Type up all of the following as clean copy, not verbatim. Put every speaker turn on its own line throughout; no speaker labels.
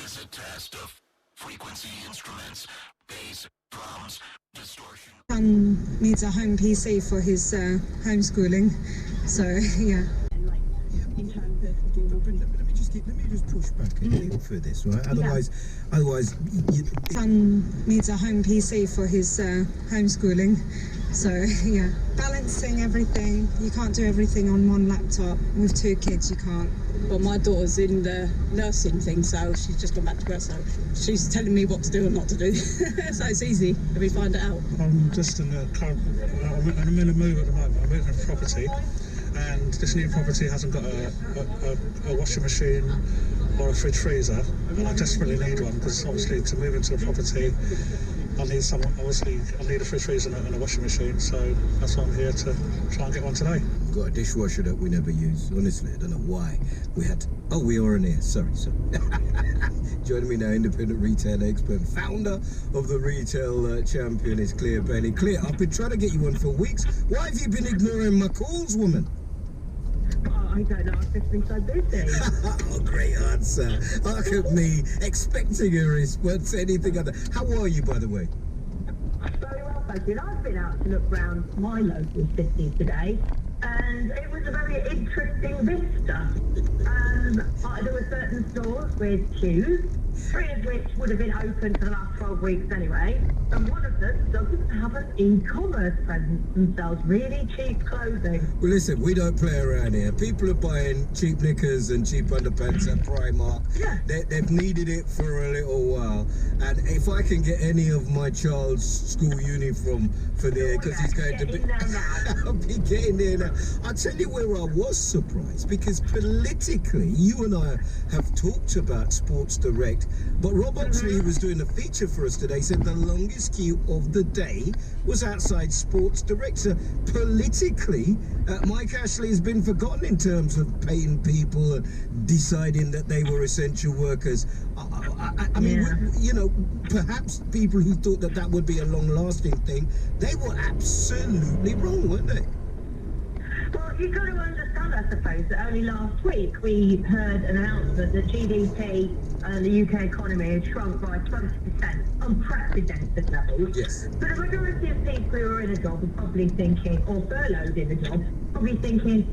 This is a test of frequency instruments, bass, drums, distortion.
Son needs a home PC for his homeschooling, so yeah.
Let me just push back a little for this, right? Otherwise,
Son needs a home PC for his homeschooling, so yeah. Balancing everything, you can't do everything on one laptop. With 2 kids, you can't.
Well, my daughter's in the nursing thing, so she's just gone back to work, so she's telling me what to do and not to do. So it's easy, and we find it out.
I'm just in the current, I'm in a move at the moment. I'm moving a property, and this new property hasn't got a washing machine or a fridge freezer, and I desperately need one, because obviously to move into the property, I need a fridge freezer and a washing machine, so that's why I'm here to try and get one today.
We've got a dishwasher that we never use. Honestly, I don't know why we had to. Oh, we are on here. Sorry. Joining me now, independent retail expert, founder of the Retail Champion, is Claire Bailey. Claire, I've been trying to get you on for weeks. Why have you been ignoring my calls, woman?
I don't know, I've just been so busy.
Oh, great answer. Look at me, expecting a response, anything other. How are you, by the way?
Very well, thank you. I've been out to look around my local city today, and it was a very interesting vista. There were certain stores with queues, 3 of which would have been open for the last 12 weeks anyway, and one of them doesn't have an e-commerce presence and sells really cheap clothing.
Well, listen, we don't play around here. People are buying cheap knickers and cheap underpants at Primark.
Yeah.
They've needed it for a little while, and if I can get any of my child's school uniform for there, because he's going to be, I'll be getting there now. I'll tell you where I was surprised, because politically, you and I have talked about Sports Direct, but Rob Oxley, who was doing a feature for us today, said the longest queue of the day was outside Sports Direct. So politically, Mike Ashley has been forgotten in terms of paying people and deciding that they were essential workers. I mean, you know, perhaps people who thought that that would be a long-lasting thing, they were absolutely wrong, weren't they?
Well, you've got to understand, I suppose, that only last week we heard an announcement that GDP and the UK economy had shrunk by 20%, unprecedented levels.
Yes.
But the majority of people who are in a job are probably thinking, or furloughed in a job, probably thinking,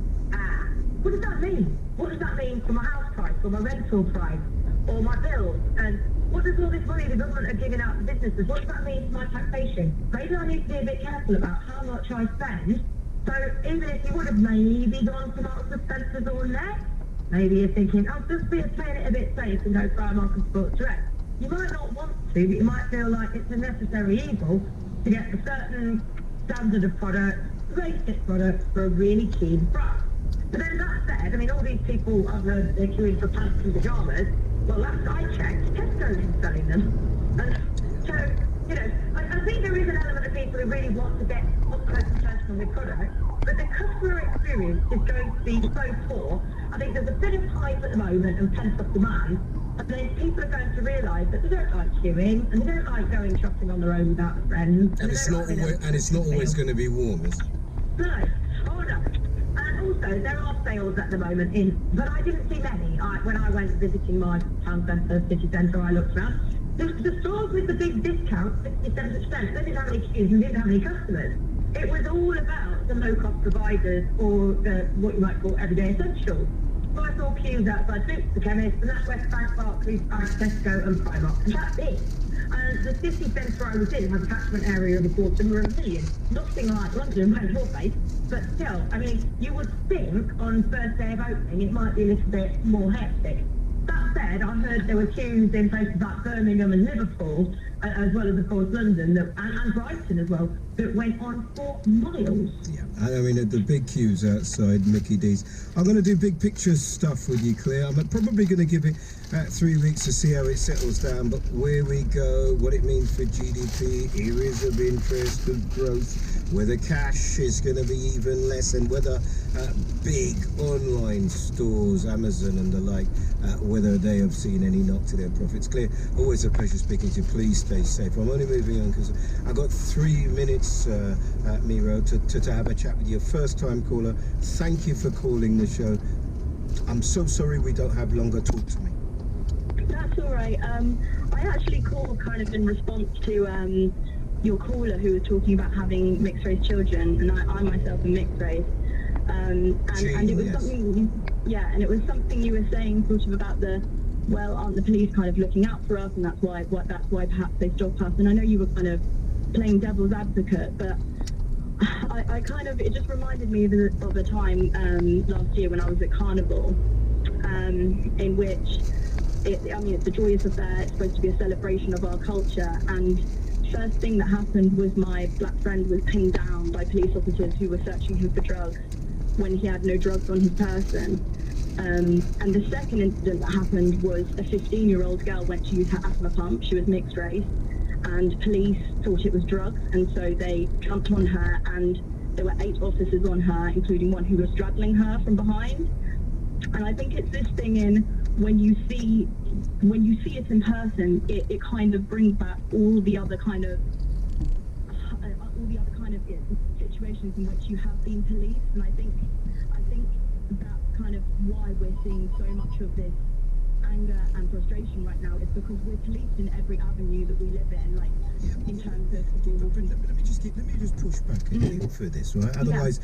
what does that mean? What does that mean for my house price, or my rental price, or my bills? And what does all this money the government are giving out to businesses, what does that mean for my taxation? Maybe I need to be a bit careful about how much I spend. So even if you would have maybe gone to Marks and Spencer's or Next, maybe you're thinking, I'll just be playing it a bit safe and go Primark and Sports Direct. You might not want to, but you might feel like it's a necessary evil to get a certain standard of product, basic product, for a really keen price. But then that said, I mean, all these people they're queuing for pants and pyjamas. Well, last I checked, Tesco's is selling them. And so, you know, I think there is an element of people who really want to get up close and personal with products, but the customer experience is going to be so poor. I think there's a bit of hype at the moment and pent-up demand, and then people are going to realise that they don't like queuing, and they don't like going shopping on their own without friends.
And it's not always going to be warm, is it?
No. Oh, no. And also, there are sales at the moment but I didn't see many. When I went visiting my town centre, city centre, I looked around. The stores with the big discounts, 67%, they didn't have any queues and didn't have any customers. It was all about the low-cost providers, or what you might call everyday essentials. So I saw queues outside Boots, the chemist, and that's West Bank, Barclays, Tesco and Primark, and that's it. And the city centre I was in has a catchment area of a quarter of a million. Nothing like London, where you're based, but still, I mean, you would think on first day of opening it might be a little bit more hectic. That said, I heard there were queues in places like Birmingham and Liverpool, as well as, of course, London, and Brighton as well, that went on for miles.
Yeah, I mean, the big queues outside Mickey D's. I'm going to do big picture stuff with you, Claire. I'm probably going to give it 3 weeks to see how it settles down, but where we go, what it means for GDP, areas of interest, of growth, whether cash is going to be even less, and whether big online stores, Amazon and the like, whether they have seen any knock to their profits. Claire, always a pleasure speaking to you. Please stay safe. I'm only moving on because I got 3 minutes, Miro, to have a chat with you. First time caller, thank you for calling the show. I'm so sorry we don't have longer. Talk to me.
That's all right.
Hi. I actually called kind of in response to your caller who was talking about having mixed race children, and I myself am mixed race. And it was something it was something you were saying sort of about aren't the police kind of looking out for us, and that's why perhaps they stop us. And I know you were kind of playing devil's advocate, but I kind of, it just reminded me of a time last year when I was at Carnival, in which it's a joyous affair. It's supposed to be a celebration of our culture, and first thing that happened was my black friend was pinned down by police officers who were searching him for drugs when he had no drugs on his person. And the second incident that happened was a 15-year-old girl went to use her asthma pump. She was mixed race, and police thought it was drugs, and so they jumped on her, and there were 8 officers on her, including one who was straddling her from behind. And I think it's this thing in when you see it in person, it kind of brings back all the other kind of situations in which you have been policed, and I think that's kind of why we're seeing so much of this anger and frustration right now, is because we're policed in every avenue that we live in, like in terms of.
Let me just push back a little for this, right? Otherwise,